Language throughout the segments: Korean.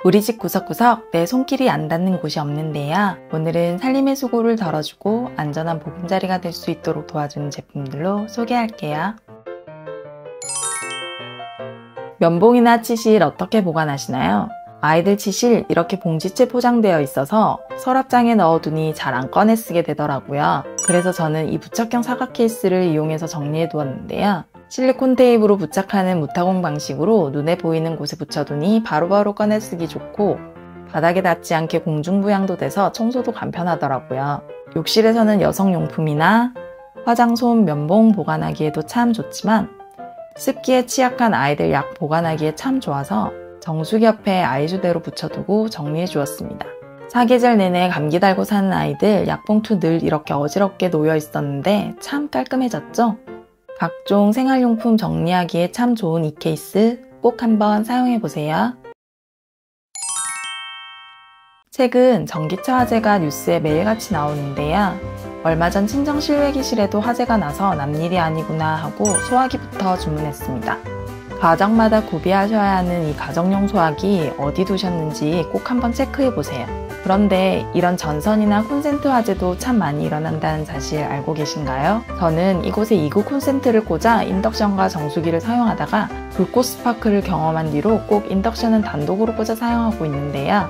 우리 집 구석구석 내 손길이 안 닿는 곳이 없는데요. 오늘은 살림의 수고를 덜어주고 안전한 보금자리가 될 수 있도록 도와주는 제품들로 소개할게요. 면봉이나 치실 어떻게 보관하시나요? 아이들 치실 이렇게 봉지채 포장되어 있어서 서랍장에 넣어두니 잘 안 꺼내 쓰게 되더라고요. 그래서 저는 이 부착형 사각 케이스를 이용해서 정리해 두었는데요. 실리콘 테이프로 부착하는 무타공 방식으로 눈에 보이는 곳에 붙여두니 바로바로 꺼내 쓰기 좋고 바닥에 닿지 않게 공중부양도 돼서 청소도 간편하더라고요. 욕실에서는 여성용품이나 화장솜, 면봉 보관하기에도 참 좋지만 습기에 취약한 아이들 약 보관하기에 참 좋아서 정수기 옆에 아이주대로 붙여두고 정리해 주었습니다. 사계절 내내 감기 달고 사는 아이들 약봉투 늘 이렇게 어지럽게 놓여 있었는데 참 깔끔해졌죠? 각종 생활용품 정리하기에 참 좋은 이 케이스 꼭 한번 사용해보세요. 최근 전기차 화재가 뉴스에 매일같이 나오는데요. 얼마 전 친정 실외기실에도 화재가 나서 남일이 아니구나 하고 소화기부터 주문했습니다. 가정마다 구비하셔야 하는 이 가정용 소화기 어디 두셨는지 꼭 한번 체크해보세요. 그런데 이런 전선이나 콘센트 화재도 참 많이 일어난다는 사실 알고 계신가요? 저는 이곳에 2구 콘센트를 꽂아 인덕션과 정수기를 사용하다가 불꽃 스파크를 경험한 뒤로 꼭 인덕션은 단독으로 꽂아 사용하고 있는데요.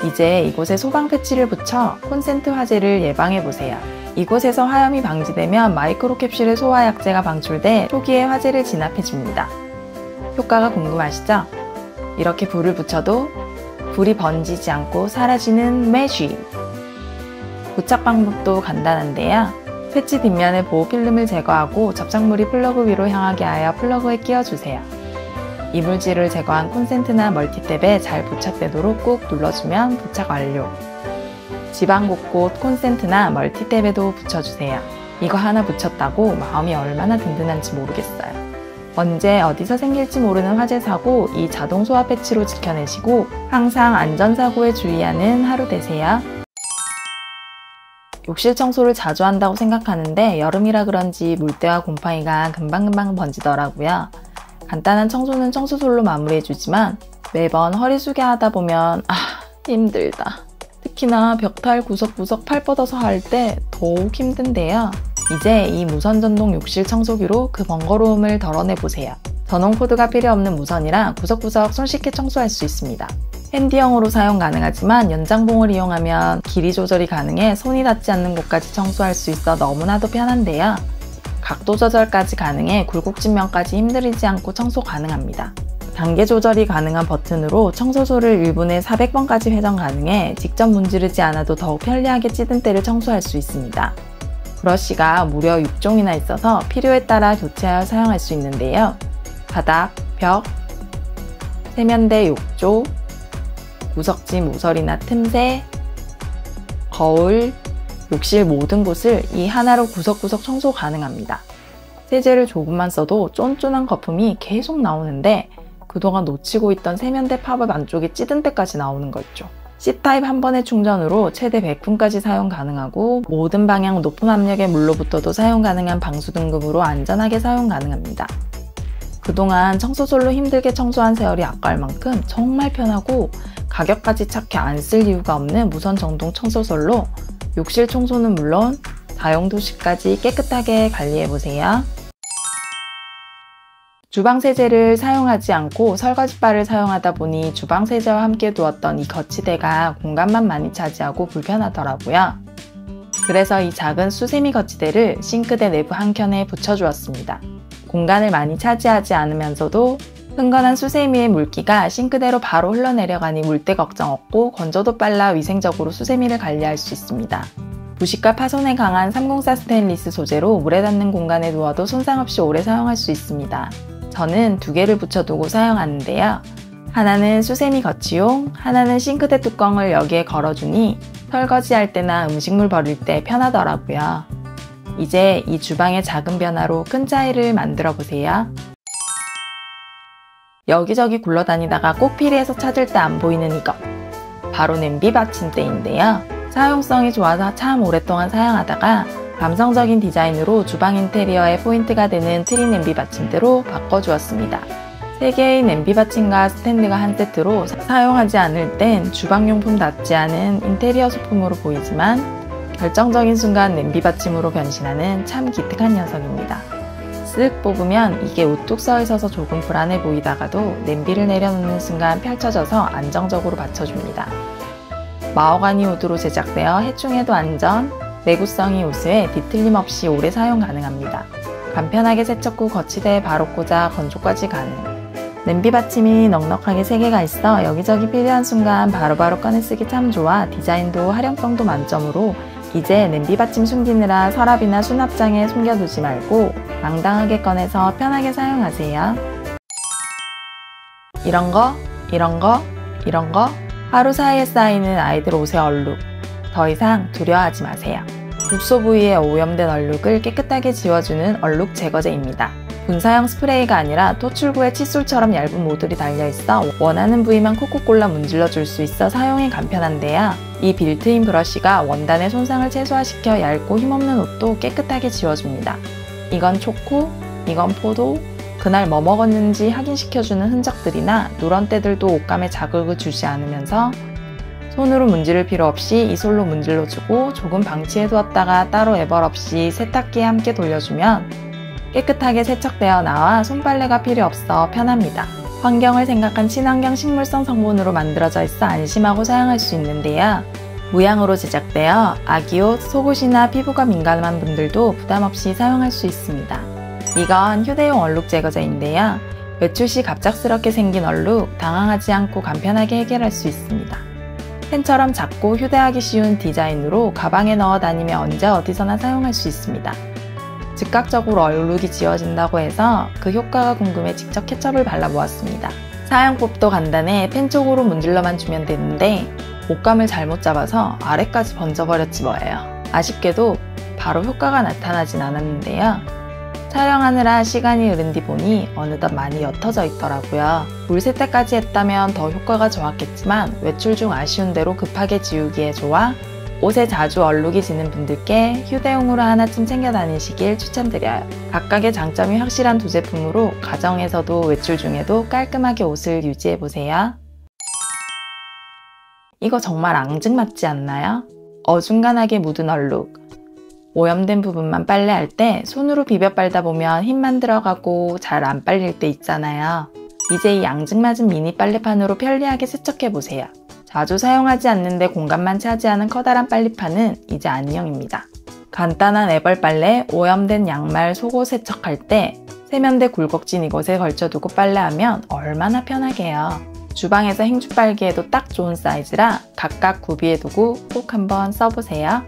이제 이곳에 소방 패치를 붙여 콘센트 화재를 예방해보세요. 이곳에서 화염이 방지되면 마이크로캡슐의 소화약재가 방출돼 초기에 화재를 진압해줍니다. 효과가 궁금하시죠? 이렇게 불을 붙여도 불이 번지지 않고 사라지는 매직! 부착 방법도 간단한데요. 패치 뒷면의 보호 필름을 제거하고 접착물이 플러그 위로 향하게 하여 플러그에 끼워주세요. 이물질을 제거한 콘센트나 멀티탭에 잘 부착되도록 꾹 눌러주면 부착 완료! 집안 곳곳 콘센트나 멀티탭에도 붙여주세요. 이거 하나 붙였다고 마음이 얼마나 든든한지 모르겠어요. 언제 어디서 생길지 모르는 화재 사고 이 자동 소화 패치로 지켜내시고 항상 안전사고에 주의하는 하루 되세요. 욕실 청소를 자주 한다고 생각하는데 여름이라 그런지 물때와 곰팡이가 금방금방 번지더라고요. 간단한 청소는 청소솔로 마무리해주지만 매번 허리 숙여 하다 보면 힘들다. 특히나 벽탈 구석구석 팔 뻗어서 할 때 더욱 힘든데요. 이제 이 무선 전동 욕실 청소기로 그 번거로움을 덜어내보세요. 전원 코드가 필요 없는 무선이라 구석구석 손쉽게 청소할 수 있습니다. 핸디형으로 사용 가능하지만 연장봉을 이용하면 길이 조절이 가능해 손이 닿지 않는 곳까지 청소할 수 있어 너무나도 편한데요. 각도 조절까지 가능해 굴곡진면까지 힘들이지 않고 청소 가능합니다. 단계 조절이 가능한 버튼으로 청소소를 1분에 400번까지 회전 가능해 직접 문지르지 않아도 더욱 편리하게 찌든 때를 청소할 수 있습니다. 브러쉬가 무려 6종이나 있어서 필요에 따라 교체하여 사용할 수 있는데요. 바닥, 벽, 세면대 욕조, 구석지 모서리나 틈새, 거울, 욕실 모든 곳을 이 하나로 구석구석 청소 가능합니다. 세제를 조금만 써도 쫀쫀한 거품이 계속 나오는데 그동안 놓치고 있던 세면대 팝업 안쪽에 찌든 때까지 나오는 거 있죠. C타입 한 번의 충전으로 최대 100분까지 사용 가능하고 모든 방향 높은 압력의 물로부터도 사용 가능한 방수 등급으로 안전하게 사용 가능합니다. 그동안 청소솔로 힘들게 청소한 세월이 아까울 만큼 정말 편하고 가격까지 착해 안 쓸 이유가 없는 무선 전동 청소솔로 욕실 청소는 물론 다용도실까지 깨끗하게 관리해보세요. 주방세제를 사용하지 않고 설거지바를 사용하다 보니 주방세제와 함께 두었던 이 거치대가 공간만 많이 차지하고 불편하더라고요. 그래서 이 작은 수세미 거치대를 싱크대 내부 한켠에 붙여주었습니다. 공간을 많이 차지하지 않으면서도 흥건한 수세미의 물기가 싱크대로 바로 흘러내려가니 물때 걱정 없고 건조도 빨라 위생적으로 수세미를 관리할 수 있습니다. 부식과 파손에 강한 304 스테인리스 소재로 물에 닿는 공간에 두어도 손상 없이 오래 사용할 수 있습니다. 저는 2개를 붙여두고 사용하는데요. 하나는 수세미 거치용, 하나는 싱크대 뚜껑을 여기에 걸어주니 설거지할 때나 음식물 버릴 때 편하더라고요. 이제 이 주방의 작은 변화로 큰 차이를 만들어 보세요. 여기저기 굴러다니다가 꼭 필요해서 찾을 때 안 보이는 이것, 바로 냄비 받침대인데요. 사용성이 좋아서 참 오랫동안 사용하다가 감성적인 디자인으로 주방 인테리어의 포인트가 되는 트리 냄비 받침대로 바꿔주었습니다. 3개의 냄비 받침과 스탠드가 한 세트로 사용하지 않을 땐 주방용품답지 않은 인테리어 소품으로 보이지만 결정적인 순간 냄비 받침으로 변신하는 참 기특한 녀석입니다. 쓱 뽑으면 이게 우뚝 서 있어서 조금 불안해 보이다가도 냄비를 내려놓는 순간 펼쳐져서 안정적으로 받쳐줍니다. 마호가니 우드로 제작되어 해충에도 안전, 내구성이 우수해 뒤틀림 없이 오래 사용 가능합니다. 간편하게 세척 후 거치대에 바로 꽂아 건조까지 가능. 냄비 받침이 넉넉하게 3개가 있어 여기저기 필요한 순간 바로바로 꺼내 쓰기 참 좋아 디자인도 활용성도 만점으로 이제 냄비 받침 숨기느라 서랍이나 수납장에 숨겨두지 말고 당당하게 꺼내서 편하게 사용하세요. 이런 거, 이런 거, 이런 거 하루 사이에 쌓이는 아이들 옷의 얼룩 더 이상 두려워하지 마세요. 국소 부위에 오염된 얼룩을 깨끗하게 지워주는 얼룩 제거제입니다. 분사형 스프레이가 아니라 토출구에 칫솔처럼 얇은 모듈이 달려있어 원하는 부위만 콕콕 골라 문질러 줄 수 있어 사용이 간편한데요. 이 빌트인 브러쉬가 원단의 손상을 최소화시켜 얇고 힘없는 옷도 깨끗하게 지워줍니다. 이건 초코, 이건 포도, 그날 뭐 먹었는지 확인시켜주는 흔적들이나 누런때들도 옷감에 자극을 주지 않으면서 손으로 문지를 필요 없이 이 솔로 문질러주고 조금 방치해두었다가 따로 애벌 없이 세탁기에 함께 돌려주면 깨끗하게 세척되어 나와 손빨래가 필요 없어 편합니다. 환경을 생각한 친환경 식물성 성분으로 만들어져 있어 안심하고 사용할 수 있는데요. 무향으로 제작되어 아기옷, 속옷이나 피부가 민감한 분들도 부담없이 사용할 수 있습니다. 이건 휴대용 얼룩 제거제인데요. 외출 시 갑작스럽게 생긴 얼룩 당황하지 않고 간편하게 해결할 수 있습니다. 펜처럼 작고 휴대하기 쉬운 디자인으로 가방에 넣어 다니며 언제 어디서나 사용할 수 있습니다. 즉각적으로 얼룩이 지워진다고 해서 그 효과가 궁금해 직접 케첩을 발라보았습니다. 사용법도 간단해 펜 쪽으로 문질러만 주면 되는데 옷감을 잘못 잡아서 아래까지 번져버렸지 뭐예요. 아쉽게도 바로 효과가 나타나진 않았는데요. 촬영하느라 시간이 흐른 뒤 보니 어느덧 많이 옅어져 있더라고요. 물 세탁까지 했다면 더 효과가 좋았겠지만 외출 중 아쉬운 대로 급하게 지우기에 좋아 옷에 자주 얼룩이 지는 분들께 휴대용으로 하나쯤 챙겨 다니시길 추천드려요. 각각의 장점이 확실한 두 제품으로 가정에서도 외출 중에도 깔끔하게 옷을 유지해보세요. 이거 정말 앙증맞지 않나요? 어중간하게 묻은 얼룩. 오염된 부분만 빨래할 때 손으로 비벼 빨다 보면 힘만 들어가고 잘 안 빨릴 때 있잖아요. 이제 이 앙증맞은 미니 빨래판으로 편리하게 세척해보세요. 자주 사용하지 않는데 공간만 차지하는 커다란 빨래판은 이제 안녕입니다. 간단한 애벌 빨래, 오염된 양말, 속옷 세척할 때 세면대 굴곡진 이곳에 걸쳐두고 빨래하면 얼마나 편하게요. 주방에서 행주 빨기에도 딱 좋은 사이즈라 각각 구비해두고 꼭 한번 써보세요.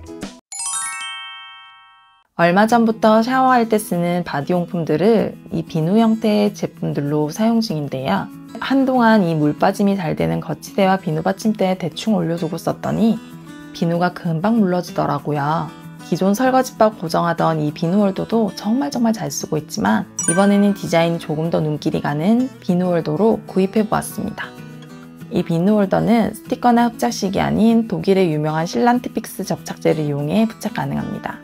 얼마 전부터 샤워할 때 쓰는 바디용품들을 이 비누 형태의 제품들로 사용 중인데요. 한동안 이 물 빠짐이 잘 되는 거치대와 비누 받침대에 대충 올려두고 썼더니 비누가 금방 물러지더라고요. 기존 설거지밥 고정하던 이 비누 홀더도 정말 잘 쓰고 있지만 이번에는 디자인이 조금 더 눈길이 가는 비누 홀더로 구입해보았습니다. 이 비누 홀더는 스티커나 흡착식이 아닌 독일의 유명한 실란티픽스 접착제를 이용해 부착 가능합니다.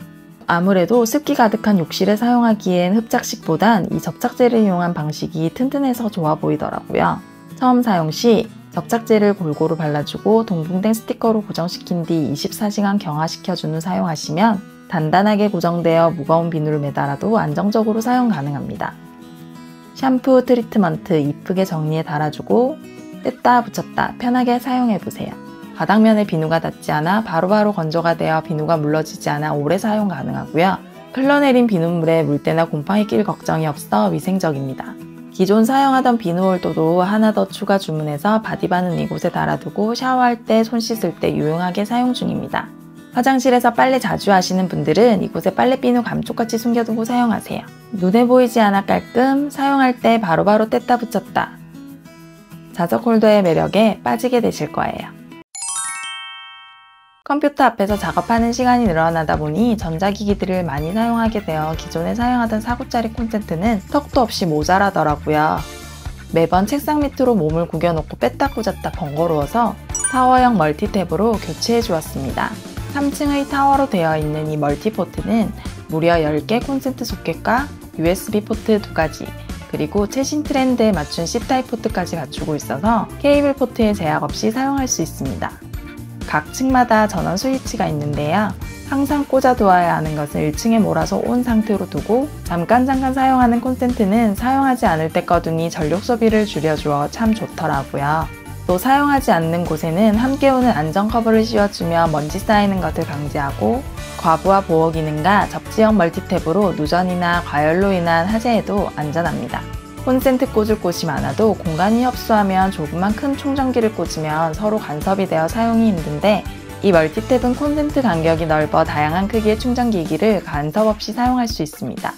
아무래도 습기 가득한 욕실에 사용하기엔 흡착식보단 이 접착제를 이용한 방식이 튼튼해서 좋아 보이더라고요. 처음 사용 시 접착제를 골고루 발라주고 동봉된 스티커로 고정시킨 뒤 24시간 경화시켜준 후 사용하시면 단단하게 고정되어 무거운 비누를 매달아도 안정적으로 사용 가능합니다. 샴푸, 트리트먼트 이쁘게 정리해 달아주고 뗐다 붙였다 편하게 사용해보세요. 바닥면에 비누가 닿지 않아 바로바로 건조가 되어 비누가 물러지지 않아 오래 사용 가능하고요. 흘러내린 비눗물에 물때나 곰팡이 낄 걱정이 없어 위생적입니다. 기존 사용하던 비누 홀더도 하나 더 추가 주문해서 바디바는 이곳에 달아두고 샤워할 때, 손 씻을 때 유용하게 사용 중입니다. 화장실에서 빨래 자주 하시는 분들은 이곳에 빨래비누 감쪽같이 숨겨두고 사용하세요. 눈에 보이지 않아 깔끔, 사용할 때 바로바로 뗐다 붙였다. 자석 홀더의 매력에 빠지게 되실 거예요. 컴퓨터 앞에서 작업하는 시간이 늘어나다 보니 전자기기들을 많이 사용하게 되어 기존에 사용하던 4구짜리 콘센트는 턱도 없이 모자라더라고요. 매번 책상 밑으로 몸을 구겨놓고 뺐다 꽂았다 번거로워서 타워형 멀티탭으로 교체해 주었습니다. 3층의 타워로 되어 있는 이 멀티포트는 무려 10개 콘센트 소켓과 USB 포트 2가지, 그리고 최신 트렌드에 맞춘 C타입 포트까지 갖추고 있어서 케이블 포트에 제약 없이 사용할 수 있습니다. 각 층마다 전원 스위치가 있는데요. 항상 꽂아두어야 하는 것을 1층에 몰아서 온 상태로 두고 잠깐 사용하는 콘센트는 사용하지 않을 때 꺼두니 전력 소비를 줄여주어 참 좋더라고요. 또 사용하지 않는 곳에는 함께 오는 안전 커버를 씌워주며 먼지 쌓이는 것을 방지하고 과부하 보호 기능과 접지형 멀티탭으로 누전이나 과열로 인한 화재에도 안전합니다. 콘센트 꽂을 곳이 많아도 공간이 협소하면 조그만 큰 충전기를 꽂으면 서로 간섭이 되어 사용이 힘든데 이 멀티탭은 콘센트 간격이 넓어 다양한 크기의 충전기기를 간섭 없이 사용할 수 있습니다.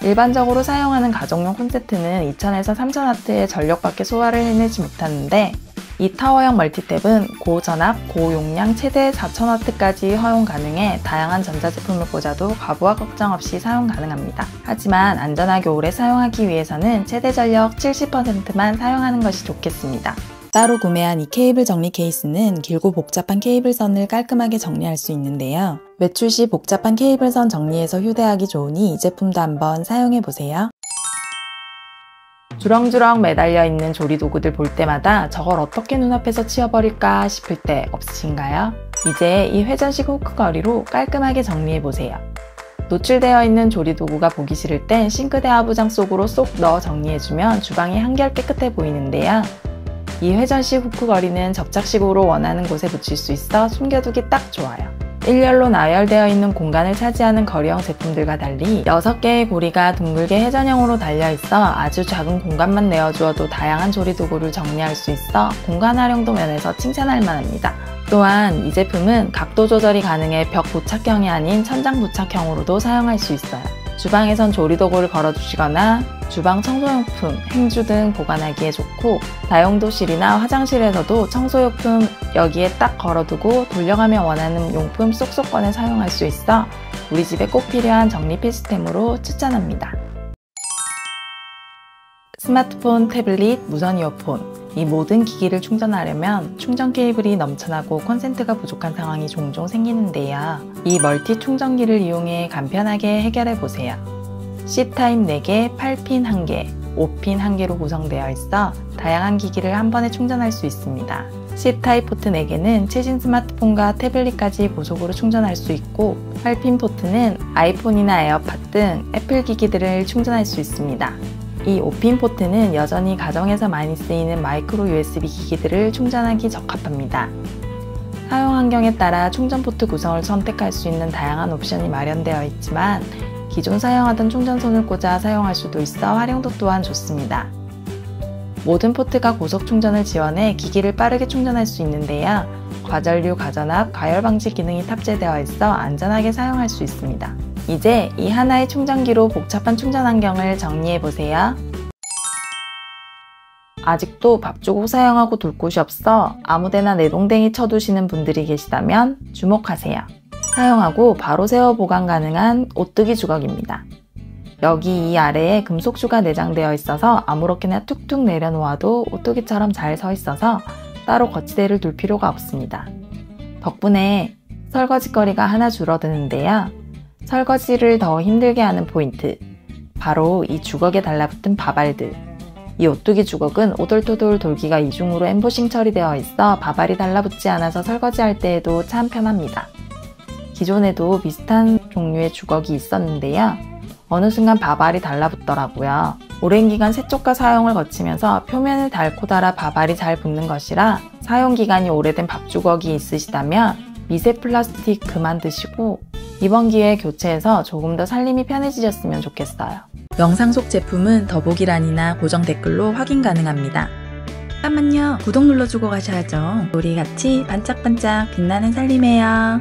일반적으로 사용하는 가정용 콘센트는 2000에서 3000W의 전력밖에 소화를 해내지 못하는데 이 타워형 멀티탭은 고전압, 고용량 최대 4000W까지 허용 가능해 다양한 전자제품을 꽂아도 과부하 걱정 없이 사용 가능합니다. 하지만 안전하게 오래 사용하기 위해서는 최대 전력 70%만 사용하는 것이 좋겠습니다. 따로 구매한 이 케이블 정리 케이스는 길고 복잡한 케이블선을 깔끔하게 정리할 수 있는데요. 외출 시 복잡한 케이블선 정리해서 휴대하기 좋으니 이 제품도 한번 사용해보세요. 주렁주렁 매달려 있는 조리도구들 볼 때마다 저걸 어떻게 눈앞에서 치워버릴까 싶을 때 없으신가요? 이제 이 회전식 후크거리로 깔끔하게 정리해보세요. 노출되어 있는 조리도구가 보기 싫을 땐 싱크대 하부장 속으로 쏙 넣어 정리해주면 주방이 한결 깨끗해 보이는데요. 이 회전식 후크거리는 접착식으로 원하는 곳에 붙일 수 있어 숨겨두기 딱 좋아요. 일렬로 나열되어 있는 공간을 차지하는 거리형 제품들과 달리 6개의 고리가 둥글게 회전형으로 달려있어 아주 작은 공간만 내어주어도 다양한 조리도구를 정리할 수 있어 공간 활용도 면에서 칭찬할 만합니다. 또한 이 제품은 각도 조절이 가능해 벽 부착형이 아닌 천장 부착형으로도 사용할 수 있어요. 주방에선 조리도구를 걸어두시거나 주방 청소용품, 행주 등 보관하기에 좋고 다용도실이나 화장실에서도 청소용품 여기에 딱 걸어두고 돌려가며 원하는 용품 쏙쏙 꺼내 사용할 수 있어 우리 집에 꼭 필요한 정리 필수템으로 추천합니다. 스마트폰, 태블릿, 무선 이어폰 이 모든 기기를 충전하려면 충전 케이블이 넘쳐나고 콘센트가 부족한 상황이 종종 생기는데요. 이 멀티 충전기를 이용해 간편하게 해결해보세요. C타입 4개, 8핀 1개, 5핀 1개로 구성되어 있어 다양한 기기를 한 번에 충전할 수 있습니다. C타입 포트 4개는 최신 스마트폰과 태블릿까지 고속으로 충전할 수 있고 8핀 포트는 아이폰이나 에어팟 등 애플 기기들을 충전할 수 있습니다. 이 5핀 포트는 여전히 가정에서 많이 쓰이는 마이크로 USB 기기들을 충전하기 적합합니다. 사용 환경에 따라 충전 포트 구성을 선택할 수 있는 다양한 옵션이 마련되어 있지만 기존 사용하던 충전선을 꽂아 사용할 수도 있어 활용도 또한 좋습니다. 모든 포트가 고속 충전을 지원해 기기를 빠르게 충전할 수 있는데요. 과전류, 과전압, 과열 방지 기능이 탑재되어 있어 안전하게 사용할 수 있습니다. 이제 이 하나의 충전기로 복잡한 충전 환경을 정리해보세요. 아직도 밥 주고 사용하고 둘 곳이 없어 아무데나 내동댕이 쳐두시는 분들이 계시다면 주목하세요. 사용하고 바로 세워 보관 가능한 오뚜기 주걱입니다. 여기 이 아래에 금속주가 내장되어 있어서 아무렇게나 툭툭 내려놓아도 오뚜기처럼 잘 서 있어서 따로 거치대를 둘 필요가 없습니다. 덕분에 설거지거리가 하나 줄어드는데요. 설거지를 더 힘들게 하는 포인트, 바로 이 주걱에 달라붙은 바발들. 이 오뚜기 주걱은 오돌토돌 돌기가 이중으로 엠보싱 처리되어 있어 바발이 달라붙지 않아서 설거지할 때에도 참 편합니다. 기존에도 비슷한 종류의 주걱이 있었는데요. 어느 순간 바발이 달라붙더라고요. 오랜 기간 세척과 사용을 거치면서 표면을 닳고 닳아 바발이 잘 붙는 것이라 사용기간이 오래된 밥주걱이 있으시다면 미세 플라스틱 그만 드시고 이번 기회에 교체해서 조금 더 살림이 편해지셨으면 좋겠어요. 영상 속 제품은 더보기란이나 고정 댓글로 확인 가능합니다. 잠깐만요. 구독 눌러주고 가셔야죠. 우리 같이 반짝반짝 빛나는 살림해요.